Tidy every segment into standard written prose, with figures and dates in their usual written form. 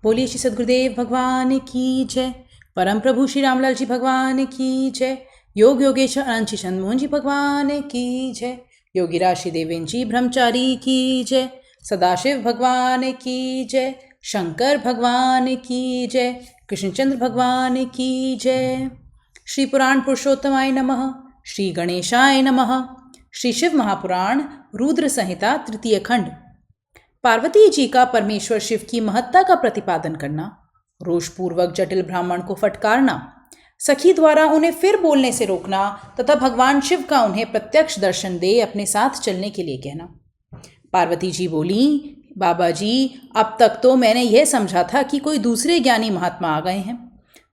बोलिए श्री सद्गुरुदेव भगवान की जय। परम प्रभु श्री रामलाल जी भगवान की जय। योग योगेश्वर अनंत श्री चंद्रमोहन जी भगवान की जय। योगीराज श्री देवेंद्र जी ब्रह्मचारी की जय। सदाशिव भगवान की जय। शंकर भगवान की जय। कृष्णचंद्र भगवान की जय। श्री पुराण पुरुषोत्तमाय नमः। श्री गणेशाय नमः। श्री शिव महापुराण रुद्र संहिता तृतीय खंड। पार्वती जी का परमेश्वर शिव की महत्ता का प्रतिपादन करना, रोषपूर्वक जटिल ब्राह्मण को फटकारना, सखी द्वारा उन्हें फिर बोलने से रोकना तथा भगवान शिव का उन्हें प्रत्यक्ष दर्शन दे अपने साथ चलने के लिए कहना। पार्वती जी बोली, बाबा जी, अब तक तो मैंने यह समझा था कि कोई दूसरे ज्ञानी महात्मा आ गए हैं,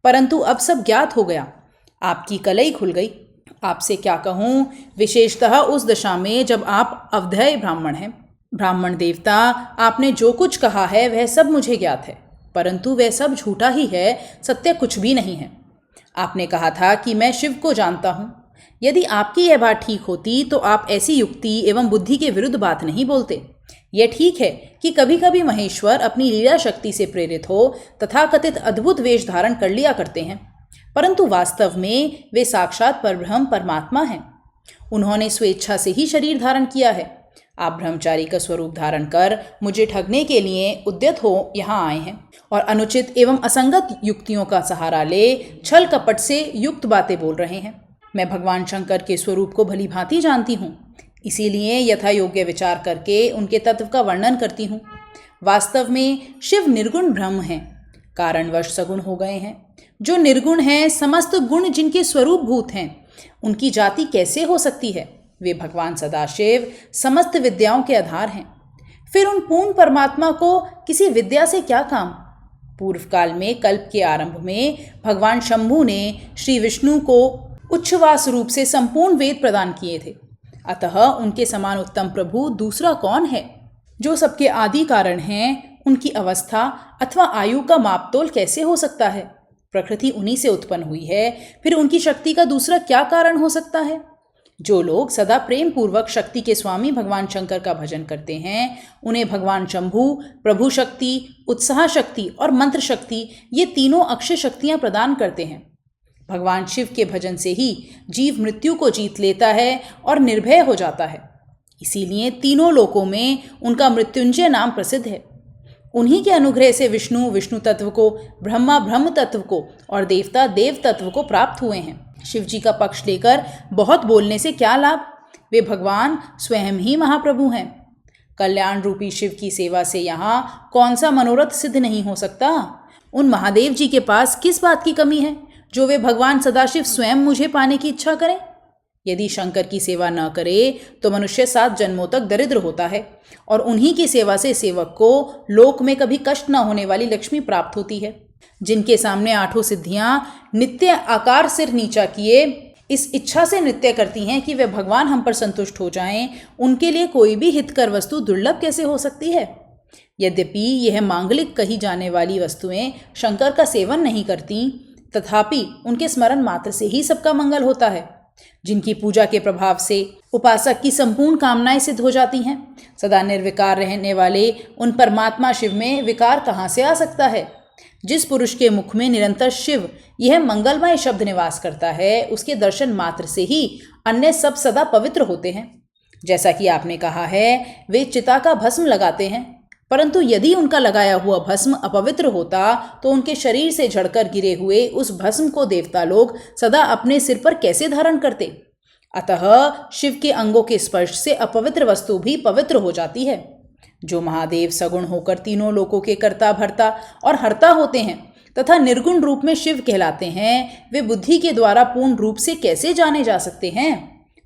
परंतु अब सब ज्ञात हो गया, आपकी कलई खुल गई। आपसे क्या कहूँ, विशेषतः उस दशा में जब आप अवधेय ब्राह्मण हैं। ब्राह्मण देवता, आपने जो कुछ कहा है वह सब मुझे ज्ञात है, परंतु वह सब झूठा ही है, सत्य कुछ भी नहीं है। आपने कहा था कि मैं शिव को जानता हूँ। यदि आपकी यह बात ठीक होती तो आप ऐसी युक्ति एवं बुद्धि के विरुद्ध बात नहीं बोलते। यह ठीक है कि कभी कभी महेश्वर अपनी लीला शक्ति से प्रेरित हो तथाकथित अद्भुत वेश धारण कर लिया करते हैं, परंतु वास्तव में वे साक्षात परब्रह्म परमात्मा हैं। उन्होंने स्वेच्छा से ही शरीर धारण किया है। आप ब्रह्मचारी का स्वरूप धारण कर मुझे ठगने के लिए उद्यत हो यहाँ आए हैं और अनुचित एवं असंगत युक्तियों का सहारा ले छल कपट से युक्त बातें बोल रहे हैं। मैं भगवान शंकर के स्वरूप को भली भांति जानती हूँ, इसीलिए यथा योग्य विचार करके उनके तत्व का वर्णन करती हूँ। वास्तव में शिव निर्गुण ब्रह्म हैं, कारणवश सगुण हो गए हैं। जो निर्गुण हैं, समस्त गुण जिनके स्वरूप भूत हैं, उनकी जाति कैसे हो सकती है? वे भगवान सदाशिव समस्त विद्याओं के आधार हैं। फिर उन पूर्ण परमात्मा को किसी विद्या से क्या काम? पूर्व काल में कल्प के आरंभ में भगवान शंभु ने श्री विष्णु को उच्छ्वास रूप से संपूर्ण वेद प्रदान किए थे, अतः उनके समान उत्तम प्रभु दूसरा कौन है? जो सबके आदि कारण हैं, उनकी अवस्था अथवा आयु का मापतोल कैसे हो सकता है? प्रकृति उन्हीं से उत्पन्न हुई है, फिर उनकी शक्ति का दूसरा क्या कारण हो सकता है? जो लोग सदा प्रेम पूर्वक शक्ति के स्वामी भगवान शंकर का भजन करते हैं, उन्हें भगवान शंभु प्रभु शक्ति, उत्साह शक्ति और मंत्र शक्ति, ये तीनों अक्षय शक्तियां प्रदान करते हैं। भगवान शिव के भजन से ही जीव मृत्यु को जीत लेता है और निर्भय हो जाता है। इसीलिए तीनों लोकों में उनका मृत्युंजय नाम प्रसिद्ध है। उन्हीं के अनुग्रह से विष्णु विष्णु तत्व को, ब्रह्मा ब्रह्म तत्व को और देवता देव तत्व को प्राप्त हुए हैं। शिव जी का पक्ष लेकर बहुत बोलने से क्या लाभ? वे भगवान स्वयं ही महाप्रभु हैं। कल्याण रूपी शिव की सेवा से यहाँ कौन सा मनोरथ सिद्ध नहीं हो सकता? उन महादेव जी के पास किस बात की कमी है जो वे भगवान सदाशिव स्वयं मुझे पाने की इच्छा करें? यदि शंकर की सेवा न करे तो मनुष्य 7 जन्मों तक दरिद्र होता है और उन्हीं की सेवा से सेवक को लोक में कभी कष्ट न होने वाली लक्ष्मी प्राप्त होती है। जिनके सामने 8 सिद्धियां नित्य आकार सिर नीचा किए इस इच्छा से नृत्य करती हैं कि वे भगवान हम पर संतुष्ट हो जाएं, उनके लिए कोई भी हितकर वस्तु दुर्लभ कैसे हो सकती है? यद्यपि यह मांगलिक कही जाने वाली वस्तुएं शंकर का सेवन नहीं करती, तथापि उनके स्मरण मात्र से ही सबका मंगल होता है। जिनकी पूजा के प्रभाव से उपासक की संपूर्ण कामनाएं सिद्ध हो जाती हैं। सदा निर्विकार रहने वाले उन परमात्मा शिव में विकार कहाँ से आ सकता है? जिस पुरुष के मुख में निरंतर शिव यह मंगलमय शब्द निवास करता है, उसके दर्शन मात्र से ही अन्य सब सदा पवित्र होते हैं। जैसा कि आपने कहा है, वे चिता का भस्म लगाते हैं, परंतु यदि उनका लगाया हुआ भस्म अपवित्र होता तो उनके शरीर से झड़कर गिरे हुए उस भस्म को देवता लोग सदा अपने सिर पर कैसे धारण करते? अतः शिव के अंगों के स्पर्श से अपवित्र वस्तु भी पवित्र हो जाती है। जो महादेव सगुण होकर तीनों लोकों के कर्ता भर्ता और हर्ता होते हैं तथा निर्गुण रूप में शिव कहलाते हैं, वे बुद्धि के द्वारा पूर्ण रूप से कैसे जाने जा सकते हैं?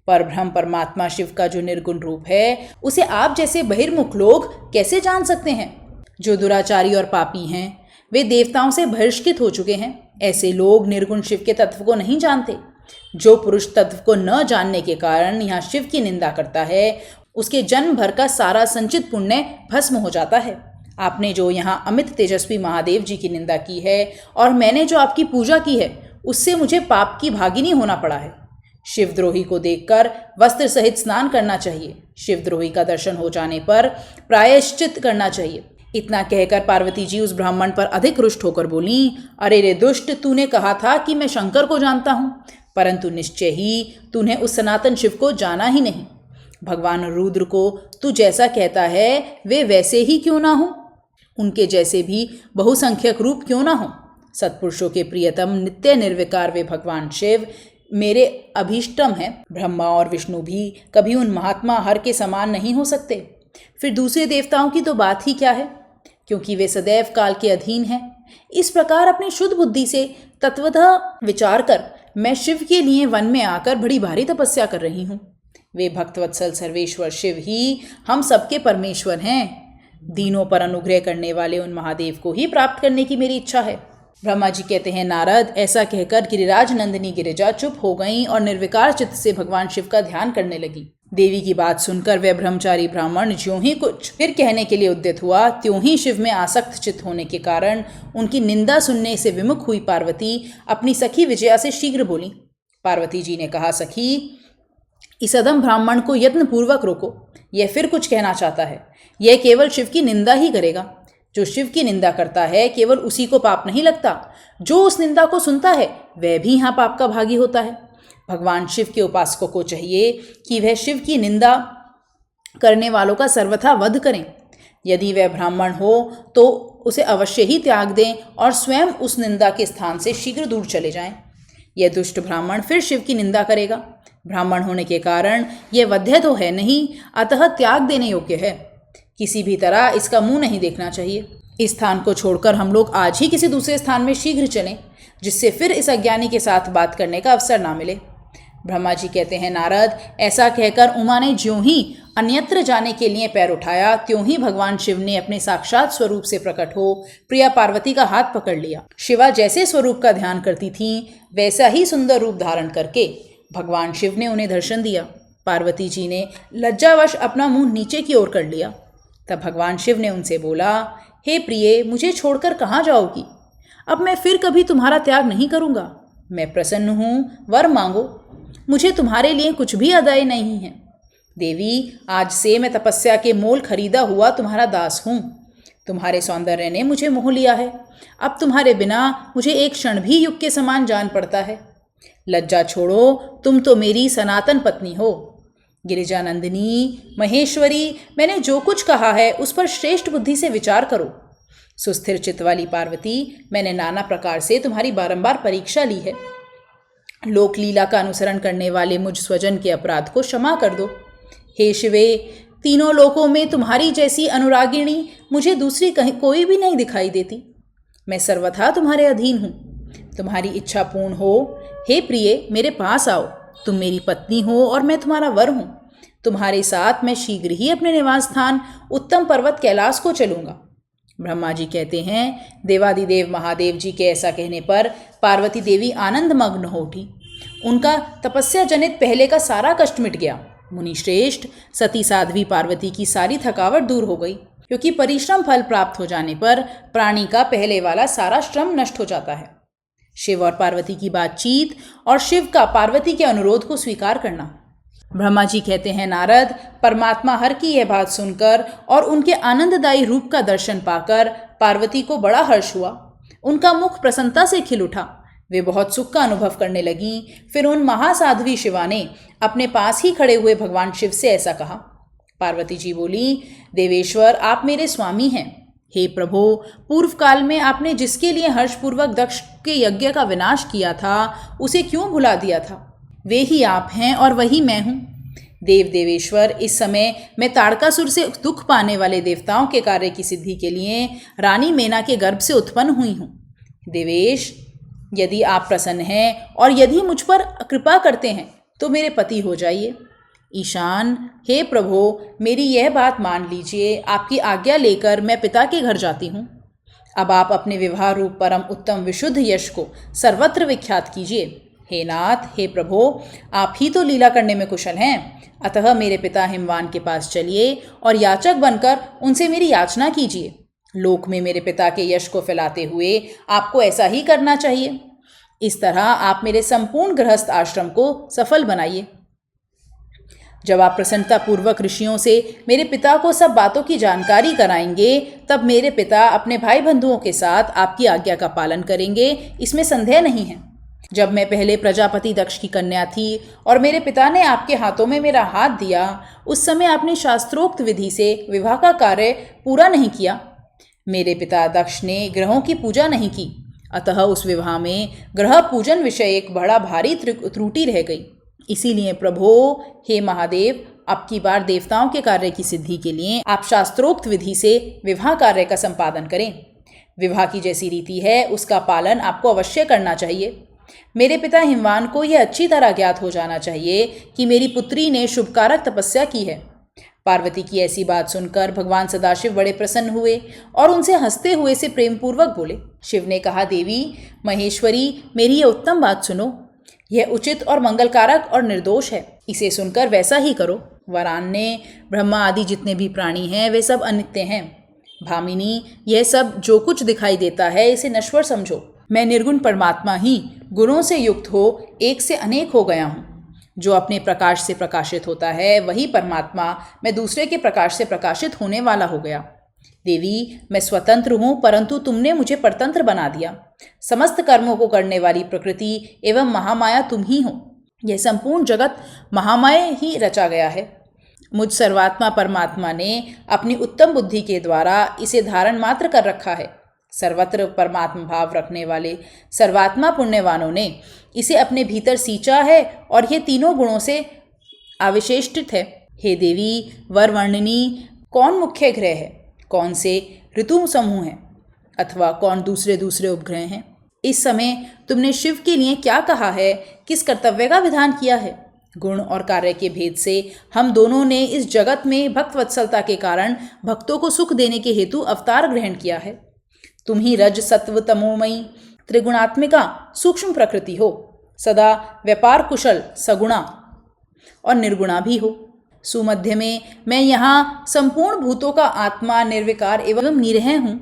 परब्रह्म परमात्मा शिव का जो निर्गुण रूप है, उसे आप जैसे बहिर्मुख लोग कैसे जान सकते हैं? जो दुराचारी और पापी हैं, वे देवताओं से बहिष्कृत हो चुके हैं। ऐसे लोग निर्गुण शिव के तत्व को नहीं जानते। जो पुरुष तत्व को न जानने के कारण यहाँ शिव की निंदा करता है, उसके जन्म भर का सारा संचित पुण्य भस्म हो जाता है। आपने जो यहाँ अमित तेजस्वी महादेव जी की निंदा की है और मैंने जो आपकी पूजा की है, उससे मुझे पाप की भागिनी होना पड़ा है। शिवद्रोही को देखकर वस्त्र सहित स्नान करना चाहिए। शिवद्रोही का दर्शन हो जाने पर प्रायश्चित करना चाहिए। इतना कहकर पार्वती जी उस ब्राह्मण पर अधिक रुष्ट होकर बोली, अरे रे दुष्ट, तूने कहा था कि मैं शंकर को जानता हूँ, परंतु निश्चय ही तूने उस सनातन शिव को जाना ही नहीं। भगवान रुद्र को तू जैसा कहता है वे वैसे ही क्यों ना हो, उनके जैसे भी बहुसंख्यक रूप क्यों ना हो। सत्पुरुषों के प्रियतम नित्य निर्विकार वे भगवान शिव मेरे अभीष्टम हैं। ब्रह्मा और विष्णु भी कभी उन महात्मा हर के समान नहीं हो सकते। फिर दूसरे देवताओं की तो बात ही क्या है, क्योंकि वे सदैव काल के अधीन हैं। इस प्रकार अपनी शुद्ध बुद्धि से तत्वतः विचार कर मैं शिव के लिए वन में आकर बड़ी भारी तपस्या कर रही हूँ। वे भक्तवत्सल सर्वेश्वर शिव ही हम सबके परमेश्वर हैं। दीनों पर अनुग्रह करने वाले उन महादेव को ही प्राप्त करने की मेरी इच्छा है। ब्रह्मा जी कहते हैं, नारद, ऐसा कहकर गिरिराज नंदिनी गिरिजा चुप हो गईं और निर्विकार चित्त से भगवान शिव का ध्यान करने लगी। देवी की बात सुनकर वह ब्रह्मचारी ब्राह्मण ज्यों ही कुछ फिर कहने के लिए उद्यत हुआ, त्यों ही शिव में आसक्त चित्त होने के कारण उनकी निंदा सुनने से विमुख हुई पार्वती अपनी सखी विजया से शीघ्र बोली। पार्वती जी ने कहा, सखी, इस अधम ब्राह्मण को यत्नपूर्वक रोको, यह फिर कुछ कहना चाहता है। यह केवल शिव की निंदा ही करेगा। जो शिव की निंदा करता है केवल उसी को पाप नहीं लगता, जो उस निंदा को सुनता है वह भी यहाँ पाप का भागी होता है। भगवान शिव के उपासकों को चाहिए कि वह शिव की निंदा करने वालों का सर्वथा वध करें। यदि वह ब्राह्मण हो तो उसे अवश्य ही त्याग दें और स्वयं उस निंदा के स्थान से शीघ्र दूर चले जाएं। यह दुष्ट ब्राह्मण फिर शिव की निंदा करेगा। ब्राह्मण होने के कारण यह वध्य तो है नहीं, अतः त्याग देने योग्य है। किसी भी तरह इसका मुंह नहीं देखना चाहिए। इस स्थान को छोड़कर हम लोग आज ही किसी दूसरे स्थान में शीघ्र चलें, जिससे फिर इस अज्ञानी के साथ बात करने का अवसर ना मिले। ब्रह्मा जी कहते हैं, नारद, ऐसा कहकर उमा ने ज्यों ही अन्यत्र जाने के लिए पैर उठाया, त्यों ही भगवान शिव ने अपने साक्षात स्वरूप से प्रकट हो प्रिया पार्वती का हाथ पकड़ लिया। शिवा जैसे स्वरूप का ध्यान करती थीं, वैसा ही सुंदर रूप धारण करके भगवान शिव ने उन्हें दर्शन दिया। पार्वती जी ने लज्जावश अपना मुंह नीचे की ओर कर लिया। तब भगवान शिव ने उनसे बोला, हे प्रिये, मुझे छोड़कर कहाँ जाओगी? अब मैं फिर कभी तुम्हारा त्याग नहीं करूँगा। मैं प्रसन्न हूँ, वर मांगो। मुझे तुम्हारे लिए कुछ भी अदाय नहीं है। देवी, आज से मैं तपस्या के मोल खरीदा हुआ तुम्हारा दास हूँ। तुम्हारे सौंदर्य ने मुझे मोह लिया है। अब तुम्हारे बिना मुझे एक क्षण भी युग के समान जान पड़ता है। लज्जा छोड़ो, तुम तो मेरी सनातन पत्नी हो। गिरिजानंदिनी, महेश्वरी, मैंने जो कुछ कहा है उस पर श्रेष्ठ बुद्धि से विचार करो। सुस्थिर चित्त वाली पार्वती, मैंने नाना प्रकार से तुम्हारी बारंबार परीक्षा ली है। लोक लीला का अनुसरण करने वाले मुझ स्वजन के अपराध को क्षमा कर दो। हे शिवे, तीनों लोकों में तुम्हारी जैसी अनुरागिणी मुझे दूसरी कहीं कोई भी नहीं दिखाई देती। मैं सर्वथा तुम्हारे अधीन हूँ। तुम्हारी इच्छा पूर्ण हो, हे प्रिय, मेरे पास आओ। तुम मेरी पत्नी हो और मैं तुम्हारा वर हूँ। तुम्हारे साथ मैं शीघ्र ही अपने निवास स्थान उत्तम पर्वत कैलाश को चलूँगा। ब्रह्मा जी कहते हैं, देवादिदेव महादेव जी के ऐसा कहने पर पार्वती देवी आनंद मग्न हो उठी। उनका तपस्या जनित पहले का सारा कष्ट मिट गया। मुनि श्रेष्ठ, सती साध्वी पार्वती की सारी थकावट दूर हो गई, क्योंकि परिश्रम फल प्राप्त हो जाने पर प्राणी का पहले वाला सारा श्रम नष्ट हो जाता है। शिव और पार्वती की बातचीत और शिव का पार्वती के अनुरोध को स्वीकार करना। ब्रह्मा जी कहते हैं, नारद, परमात्मा हर की यह बात सुनकर और उनके आनंददायी रूप का दर्शन पाकर पार्वती को बड़ा हर्ष हुआ। उनका मुख प्रसन्नता से खिल उठा। वे बहुत सुख का अनुभव करने लगीं। फिर उन महासाध्वी शिवा ने अपने पास ही खड़े हुए भगवान शिव से ऐसा कहा। पार्वती जी बोली, देवेश्वर, आप मेरे स्वामी हैं। हे प्रभो, पूर्व काल में आपने जिसके लिए हर्षपूर्वक दक्ष के यज्ञ का विनाश किया था, उसे क्यों भुला दिया था? वे ही आप हैं और वही मैं हूँ। देव देवेश्वर, इस समय मैं ताड़कासुर से दुख पाने वाले देवताओं के कार्य की सिद्धि के लिए रानी मेना के गर्भ से उत्पन्न हुई हूँ। देवेश, यदि आप प्रसन्न हैं और यदि मुझ पर कृपा करते हैं तो मेरे पति हो जाइए। ईशान, हे प्रभो, मेरी यह बात मान लीजिए। आपकी आज्ञा लेकर मैं पिता के घर जाती हूँ। अब आप अपने विवाह रूप परम उत्तम विशुद्ध यश को सर्वत्र विख्यात कीजिए। हे नाथ, हे प्रभो, आप ही तो लीला करने में कुशल हैं। अतः मेरे पिता हिमवान के पास चलिए और याचक बनकर उनसे मेरी याचना कीजिए। लोक में मेरे पिता के यश को फैलाते हुए आपको ऐसा ही करना चाहिए। इस तरह आप मेरे संपूर्ण गृहस्थ आश्रम को सफल बनाइए। जब आप प्रसन्नतापूर्वक ऋषियों से मेरे पिता को सब बातों की जानकारी कराएंगे, तब मेरे पिता अपने भाई बंधुओं के साथ आपकी आज्ञा का पालन करेंगे, इसमें संदेह नहीं है। जब मैं पहले प्रजापति दक्ष की कन्या थी और मेरे पिता ने आपके हाथों में मेरा हाथ दिया, उस समय आपने शास्त्रोक्त विधि से विवाह का कार्य पूरा नहीं किया। मेरे पिता दक्ष ने ग्रहों की पूजा नहीं की, अतः उस विवाह में ग्रह पूजन विषय एक बड़ा भारी त्रुटि रह गई। इसीलिए प्रभो, हे महादेव, अब की बार देवताओं के कार्य की सिद्धि के लिए आप शास्त्रोक्त विधि से विवाह कार्य का संपादन करें। विवाह की जैसी रीति है उसका पालन आपको अवश्य करना चाहिए। मेरे पिता हिमवान को यह अच्छी तरह ज्ञात हो जाना चाहिए कि मेरी पुत्री ने शुभकारक तपस्या की है। पार्वती की ऐसी बात सुनकर भगवान सदाशिव बड़े प्रसन्न हुए और उनसे हंसते हुए से प्रेमपूर्वक बोले। शिव ने कहा, देवी महेश्वरी, मेरी ये उत्तम बात सुनो। यह उचित और मंगलकारक और निर्दोष है, इसे सुनकर वैसा ही करो। वरान्य, ब्रह्मा आदि जितने भी प्राणी हैं वे सब अनित्य हैं। भामिनी, यह सब जो कुछ दिखाई देता है इसे नश्वर समझो। मैं निर्गुण परमात्मा ही गुणों से युक्त हो एक से अनेक हो गया हूँ। जो अपने प्रकाश से प्रकाशित होता है वही परमात्मा मैं दूसरे के प्रकाश से प्रकाशित होने वाला हो गया। देवी, मैं स्वतंत्र हूँ, परंतु तुमने मुझे परतंत्र बना दिया। समस्त कर्मों को करने वाली प्रकृति एवं महामाया तुम ही हो। यह संपूर्ण जगत महामाया ही रचा गया है। मुझ सर्वात्मा परमात्मा ने अपनी उत्तम बुद्धि के द्वारा इसे धारण मात्र कर रखा है। सर्वत्र परमात्मा भाव रखने वाले सर्वात्मा पुण्यवानों ने इसे अपने भीतर सींचा है और ये तीनों गुणों से आविशेषित है। हे देवी वर वर्णिनी, कौन मुख्य ग्रह है, कौन से ऋतु समूह हैं, अथवा कौन दूसरे दूसरे उपग्रह हैं? इस समय तुमने शिव के लिए क्या कहा है, किस कर्तव्य का विधान किया है? गुण और कार्य के भेद से हम दोनों ने इस जगत में भक्त वत्सलता के कारण भक्तों को सुख देने के हेतु अवतार ग्रहण किया है। तुम ही रज सत्व तमोमयी त्रिगुणात्मिका सूक्ष्म प्रकृति हो, सदा व्यापार कुशल सगुणा और निर्गुणा भी हो। सुमध्य में मैं यहाँ संपूर्ण भूतों का आत्मा निर्विकार एवं निरह हूँ।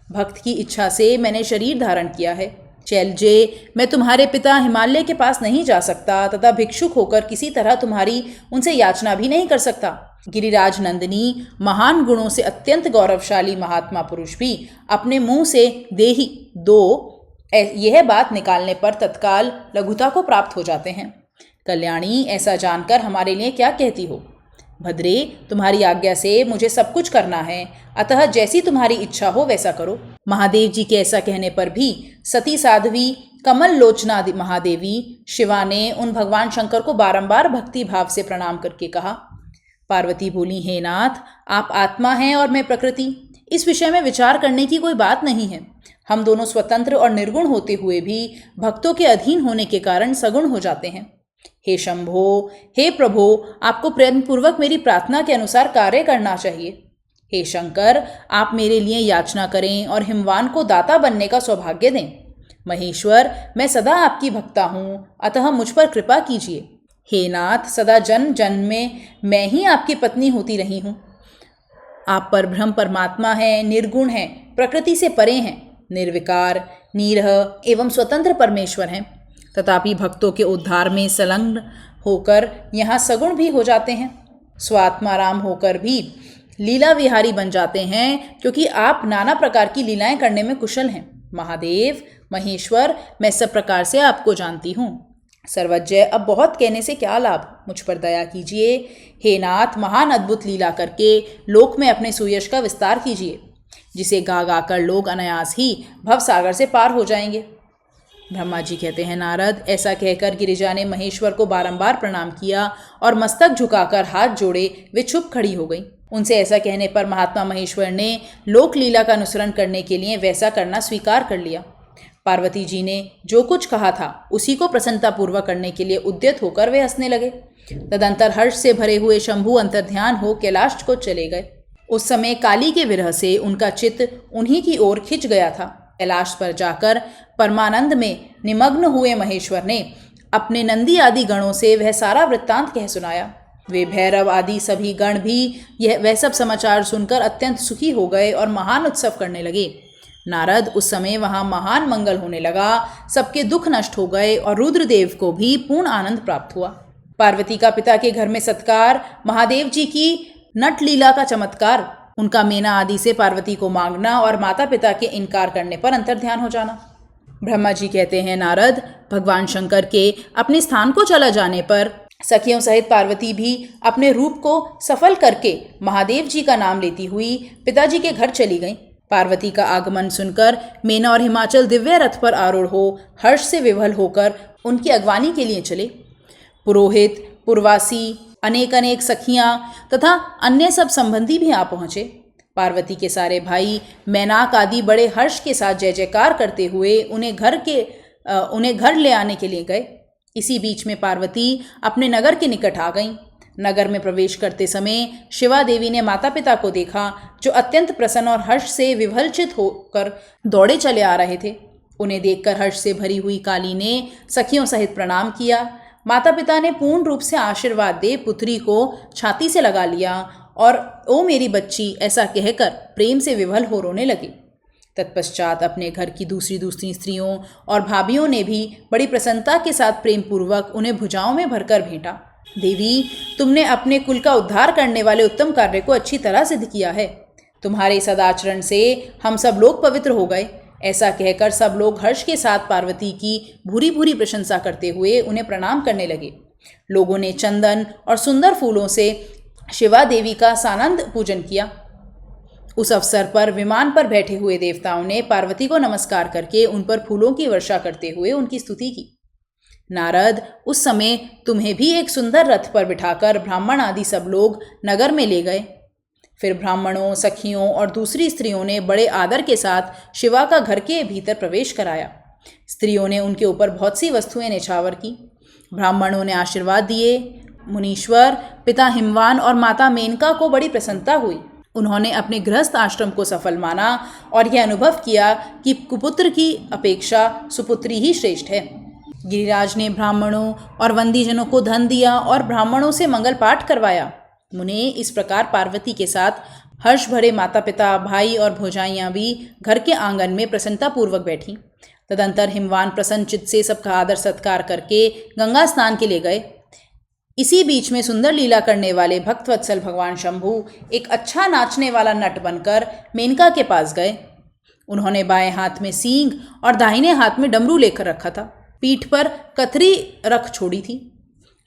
भक्त की इच्छा से मैंने शरीर धारण किया है। चैलजे, मैं तुम्हारे पिता हिमालय के पास नहीं जा सकता तथा भिक्षुक होकर किसी तरह तुम्हारी उनसे याचना भी नहीं कर सकता। गिरिराज नंदिनी, महान गुणों से अत्यंत गौरवशाली महात्मा पुरुष भी अपने मुंह से देही दो यह बात निकालने पर तत्काल लघुता को प्राप्त हो जाते हैं। कल्याणी, ऐसा जानकर हमारे लिए क्या कहती हो? भद्रे, तुम्हारी आज्ञा से मुझे सब कुछ करना है, अतः जैसी तुम्हारी इच्छा हो वैसा करो। महादेव जी के ऐसा कहने पर भी सती साध्वी कमल लोचना महादेवी शिवा ने उन भगवान शंकर को बारंबार भक्ति भाव से प्रणाम करके कहा। पार्वती बोली, हे नाथ, आप आत्मा हैं और मैं प्रकृति, इस विषय में विचार करने की कोई बात नहीं है। हम दोनों स्वतंत्र और निर्गुण होते हुए भी भक्तों के अधीन होने के कारण सगुण हो जाते हैं। हे शंभो, हे प्रभो, आपको प्रेमपूर्वक मेरी प्रार्थना के अनुसार कार्य करना चाहिए। हे शंकर, आप मेरे लिए याचना करें और हिमवान को दाता बनने का सौभाग्य दें। महेश्वर, मैं सदा आपकी भक्ता हूँ, अतः मुझ पर कृपा कीजिए। हे नाथ, सदा जन्म जन्म में मैं ही आपकी पत्नी होती रही हूँ। आप पर ब्रह्म परमात्मा हैं, निर्गुण हैं, प्रकृति से परे हैं, निर्विकार, नीरह एवं स्वतंत्र परमेश्वर हैं। तथापि भक्तों के उद्धार में संलग्न होकर यहाँ सगुण भी हो जाते हैं। स्वात्माराम होकर भी लीला विहारी बन जाते हैं, क्योंकि आप नाना प्रकार की लीलाएं करने में कुशल हैं। महादेव, महेश्वर, मैं सब प्रकार से आपको जानती हूँ। सर्वज्ञ, अब बहुत कहने से क्या लाभ, मुझ पर दया कीजिए। हे नाथ, महान अद्भुत लीला करके लोक में अपने सुयश का विस्तार कीजिए, जिसे गा गा कर लोग अनायास ही भव सागर से पार हो जाएंगे। ब्रह्मा जी कहते हैं, नारद, ऐसा कहकर गिरिजा ने महेश्वर को बारंबार प्रणाम किया और मस्तक झुकाकर हाथ जोड़े वे चुप खड़ी हो गई। उनसे ऐसा कहने पर महात्मा महेश्वर ने लोक लीला का अनुसरण करने के लिए वैसा करना स्वीकार कर लिया। पार्वती जी ने जो कुछ कहा था उसी को प्रसन्नतापूर्वक करने के लिए उद्यत होकर वे हंसने लगे। तदंतर हर्ष से भरे हुए शंभु अंतर्ध्यान हो कैलाश को चले गए। उस समय काली के विरह से उनका चित्त उन्हीं की ओर खिंच गया था। कैलाश पर जाकर परमानंद में निमग्न हुए महेश्वर ने अपने नंदी आदि गणों से वह सारा वृत्तांत कह सुनाया। वे भैरव आदि सभी गण भी वह सब समाचार सुनकर अत्यंत सुखी हो गए और महान उत्सव करने लगे। नारद, उस समय वहां महान मंगल होने लगा, सबके दुख नष्ट हो गए और रुद्रदेव को भी पूर्ण आनंद प्राप्त हुआ। पार्वती का पिता के घर में सत्कार, महादेव जी की नट लीला का चमत्कार, उनका मेना आदि से पार्वती को मांगना और माता पिता के इनकार करने पर अंतर्ध्यान हो जाना। ब्रह्मा जी कहते हैं, नारद, भगवान शंकर के अपने स्थान को चला जाने पर सखियों सहित पार्वती भी अपने रूप को सफल करके महादेव जी का नाम लेती हुई पिताजी के घर चली गईं। पार्वती का आगमन सुनकर मेना और हिमाचल दिव्य रथ पर आरूढ़ हो हर्ष से विवल होकर उनकी अगवानी के लिए चले। पुरोहित, पुरवासी, अनेक अनेक सखियां तथा अन्य सब संबंधी भी आ पहुंचे। पार्वती के सारे भाई मैनाक आदि बड़े हर्ष के साथ जय जयकार करते हुए उन्हें घर ले आने के लिए गए। इसी बीच में पार्वती अपने नगर के निकट आ गईं। नगर में प्रवेश करते समय शिवा देवी ने माता पिता को देखा, जो अत्यंत प्रसन्न और हर्ष से विभलचित होकर दौड़े चले आ रहे थे। उन्हें देखकर हर्ष से भरी हुई काली ने सखियों सहित प्रणाम किया। माता पिता ने पूर्ण रूप से आशीर्वाद दे पुत्री को छाती से लगा लिया और ओ मेरी बच्ची ऐसा कहकर प्रेम से विवल हो रोने लगे। तत्पश्चात अपने घर की दूसरी स्त्रियों और भाभियों ने भी बड़ी प्रसन्नता के साथ प्रेम पूर्वक उन्हें भुजाओं में भरकर भेंटा। देवी, तुमने अपने कुल का उद्धार करने वाले उत्तम कार्य को अच्छी तरह सिद्ध किया है। तुम्हारे सदाचरण से हम सब लोग पवित्र हो गए। ऐसा कहकर सब लोग हर्ष के साथ पार्वती की भूरी भूरी प्रशंसा करते हुए उन्हें प्रणाम करने लगे। लोगों ने चंदन और सुंदर फूलों से शिवा देवी का सानंद पूजन किया। उस अवसर पर विमान पर बैठे हुए देवताओं ने पार्वती को नमस्कार करके उन पर फूलों की वर्षा करते हुए उनकी स्तुति की। नारद, उस समय तुम्हें भी एक सुंदर रथ पर बिठाकर ब्राह्मण आदि सब लोग नगर में ले गए। फिर ब्राह्मणों, सखियों और दूसरी स्त्रियों ने बड़े आदर के साथ शिवा का घर के भीतर प्रवेश कराया। स्त्रियों ने उनके ऊपर बहुत सी वस्तुएं निछावर की। ब्राह्मणों ने आशीर्वाद दिए। मुनीश्वर, पिता हिमवान और माता मेनका को बड़ी प्रसन्नता हुई। उन्होंने अपने गृहस्थ आश्रम को सफल माना और यह अनुभव किया कि कुपुत्र की अपेक्षा सुपुत्री ही श्रेष्ठ है। गिरिराज ने ब्राह्मणों और वंदीजनों को धन दिया और ब्राह्मणों से मंगल पाठ करवाया। मुने, इस प्रकार पार्वती के साथ हर्ष भरे माता पिता, भाई और भौजाइयाँ भी घर के आंगन में प्रसन्नतापूर्वक बैठी। तदंतर हिमवान प्रसन्नचित्त से सबका आदर सत्कार करके गंगा स्नान के लिए गए। इसी बीच में सुंदर लीला करने वाले भक्तवत्सल भगवान शंभु एक अच्छा नाचने वाला नट बनकर मेनका के पास गए। उन्होंने बाएं हाथ में सींग और दाहिने हाथ में डमरू लेकर रखा था। पीठ पर कथरी रख छोड़ी थी।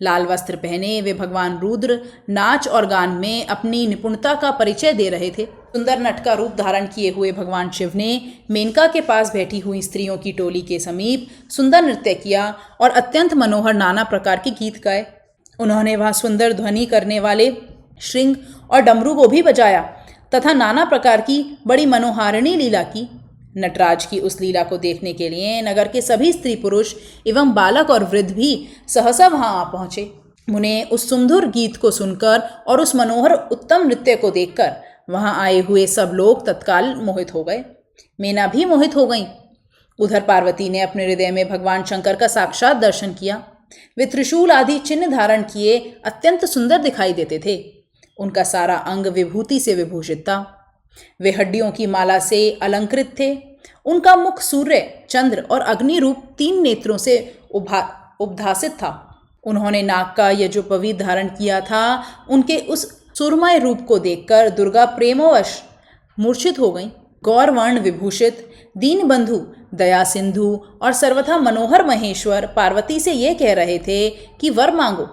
लाल वस्त्र पहने वे भगवान रुद्र नाच और गान में अपनी निपुणता का परिचय दे रहे थे। सुंदर नट का रूप धारण किए हुए भगवान शिव ने मेनका के पास बैठी हुई स्त्रियों की टोली के समीप सुंदर नृत्य किया और अत्यंत मनोहर नाना प्रकार के गीत गाए। उन्होंने वहाँ सुंदर ध्वनि करने वाले श्रृंग और डमरू को भी बजाया तथा नाना प्रकार की बड़ी मनोहारिणी लीला की। नटराज की उस लीला को देखने के लिए नगर के सभी स्त्री पुरुष एवं बालक और वृद्ध भी सहसा वहां आ पहुंचे। मुने, उस सुमधुर गीत को सुनकर और उस मनोहर उत्तम नृत्य को देखकर वहां आए हुए सब लोग तत्काल मोहित हो गए। मेना भी मोहित हो गईं। उधर पार्वती ने अपने हृदय में भगवान शंकर का साक्षात दर्शन किया। वे त्रिशूल आदि चिन्ह धारण किए अत्यंत सुंदर दिखाई देते थे। उनका सारा अंग विभूति से विभूषित था। वे हड्डियों की माला से अलंकृत थे। उनका मुख सूर्य, चंद्र और अग्नि रूप 3 नेत्रों से उद्भासित था। उन्होंने नाग का यजुपवीत धारण किया था। उनके उस सुरमय रूप को देखकर दुर्गा प्रेमवश मूर्छित हो गईं। गौरवर्ण विभूषित, दीन बंधु, दया सिंधु और सर्वथा मनोहर महेश्वर पार्वती से ये कह रहे थे कि वर मांगो।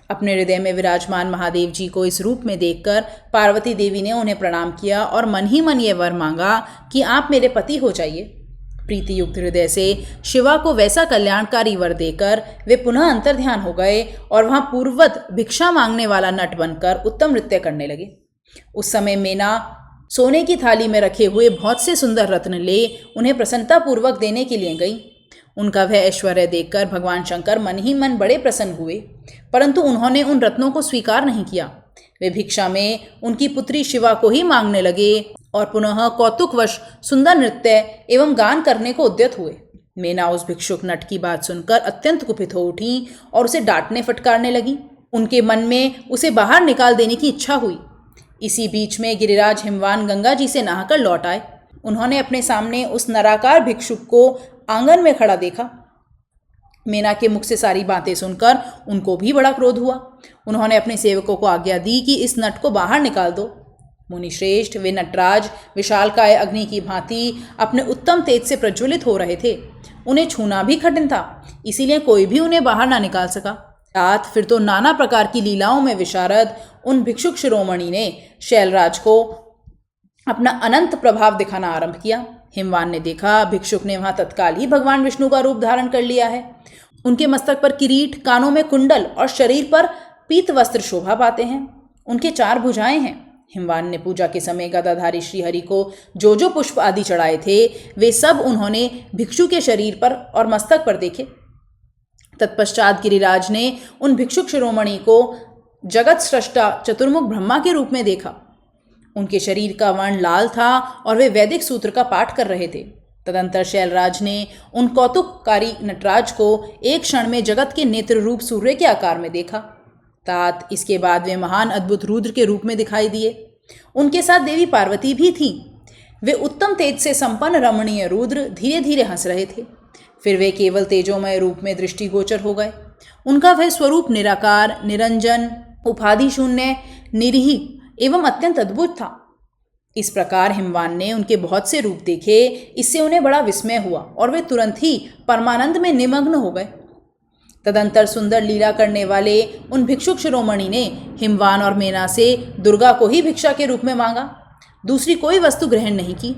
अपने हृदय में विराजमान महादेव जी को इस रूप में देखकर पार्वती देवी ने उन्हें प्रणाम किया और मन ही मन ये वर मांगा कि आप मेरे पति हो जाइए। प्रीति युक्त हृदय से शिवा को वैसा कल्याणकारी वर देकर वे पुनः अंतर्ध्यान हो गए और वहां पूर्ववत भिक्षा मांगने वाला नट बनकर उत्तम नृत्य करने लगे। उस समय मेना सोने की थाली में रखे हुए बहुत से सुंदर रत्न ले उन्हें प्रसन्नतापूर्वक देने के लिए गई। उनका वह ऐश्वर्य देखकर भगवान शंकर मन ही मन बड़े प्रसन्न हुए, परंतु उन्होंने उन रत्नों को स्वीकार नहीं किया। वे भिक्षा में उनकी पुत्री शिवा को ही मांगने लगे और पुनः कौतुकवश सुंदर नृत्य एवं गान करने को उद्यत हुए। मेना उस भिक्षुक नट की बात सुनकर अत्यंत कुपित हो उठी और उसे डांटने फटकारने लगी। उनके मन में उसे बाहर निकाल देने की इच्छा हुई। इसी बीच में गिरिराज हिमवान गंगा जी से नहाकर लौट आए। उन्होंने अपने सामने उस नराकार भिक्षुक को आंगन में खड़ा देखा। मीना के मुख से सारी बातें सुनकर उनको भी बड़ा क्रोध हुआ। उन्होंने अपने सेवकों को आज्ञा दी कि इस नट को बाहर निकाल दो। मुनिश्रेष्ठ, वे नटराज विशालकाय अग्नि की भांति अपने उत्तम तेज से प्रज्वलित हो रहे थे। उन्हें छूना भी कठिन था, इसीलिए कोई भी उन्हें बाहर ना निकाल सका। फिर तो नाना प्रकार की लीलाओं में विशारद उन भिक्षुक शिरोमणि ने शैलराज को अपना अनंत प्रभाव दिखाना आरंभ किया। हिमवान ने देखा भिक्षुक ने वहां तत्काल ही भगवान विष्णु का रूप धारण कर लिया है। उनके मस्तक पर किरीट, कानों में कुंडल और शरीर पर पीत वस्त्र शोभा पाते हैं। उनके 4 भुजाएं हैं। हिमवान ने पूजा के समय गदाधारी श्रीहरि को जो जो पुष्प आदि चढ़ाए थे वे सब उन्होंने भिक्षु के शरीर पर और मस्तक पर देखे। तत्पश्चात गिरिराज ने उन भिक्षुक शिरोमणि को जगत सृष्टा चतुर्मुख ब्रह्मा के रूप में देखा। उनके शरीर का वर्ण लाल था और वे वैदिक सूत्र का पाठ कर रहे थे। तदंतर शैलराज ने उन कौतुककारी नटराज को एक क्षण में जगत के नेत्र रूप सूर्य के आकार में देखा। इसके बाद वे महान अद्भुत रुद्र के रूप में दिखाई दिए। उनके साथ देवी पार्वती भी थी। वे उत्तम तेज से संपन्न रमणीय रुद्र धीरे धीरे हंस रहे थे। फिर वे केवल तेजोमय रूप में दृष्टिगोचर हो गए। उनका वह स्वरूप निराकार, निरंजन, उपाधि शून्य, निरीह एवं अत्यंत अद्भुत था। इस प्रकार हिमवान ने उनके बहुत से रूप देखे। इससे उन्हें बड़ा विस्मय हुआ और वे तुरंत ही परमानंद में निमग्न हो गए। तदंतर सुंदर लीला करने वाले उन भिक्षुक शिरोमणि ने हिमवान और मेना से दुर्गा को ही भिक्षा के रूप में मांगा। दूसरी कोई वस्तु ग्रहण नहीं की,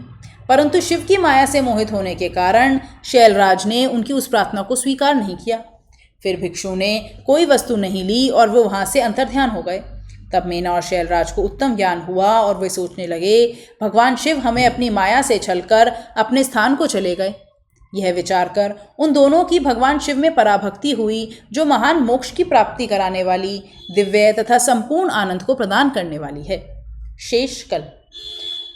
परंतु शिव की माया से मोहित होने के कारण शैलराज ने उनकी उस प्रार्थना को स्वीकार नहीं किया। फिर भिक्षु ने कोई वस्तु नहीं ली और वे वहां से अंतर्ध्यान हो गए। तब मेना और शैलराज को उत्तम ज्ञान हुआ और वे सोचने लगे, भगवान शिव हमें अपनी माया से छलकर अपने स्थान को चले गए। यह विचार कर उन दोनों की भगवान शिव में पराभक्ति हुई, जो महान मोक्ष की प्राप्ति कराने वाली, दिव्य तथा संपूर्ण आनंद को प्रदान करने वाली है। शेष कल।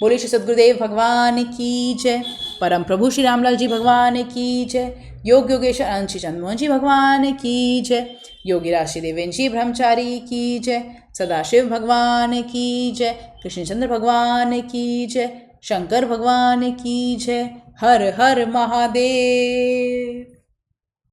बोले श्री सद्गुरुदेव भगवान की जय। परम प्रभु श्री रामलाल जी भगवान की जय। योग योगेश्वर अनंत श्री चंद्रमोहन जी भगवान की जय। योगीराज श्री देवेंद्र जी ब्रह्मचारी की जय। सदाशिव भगवान की जय। कृष्णचंद्र भगवान की जय। शंकर भगवान की जय। हर हर महादेव।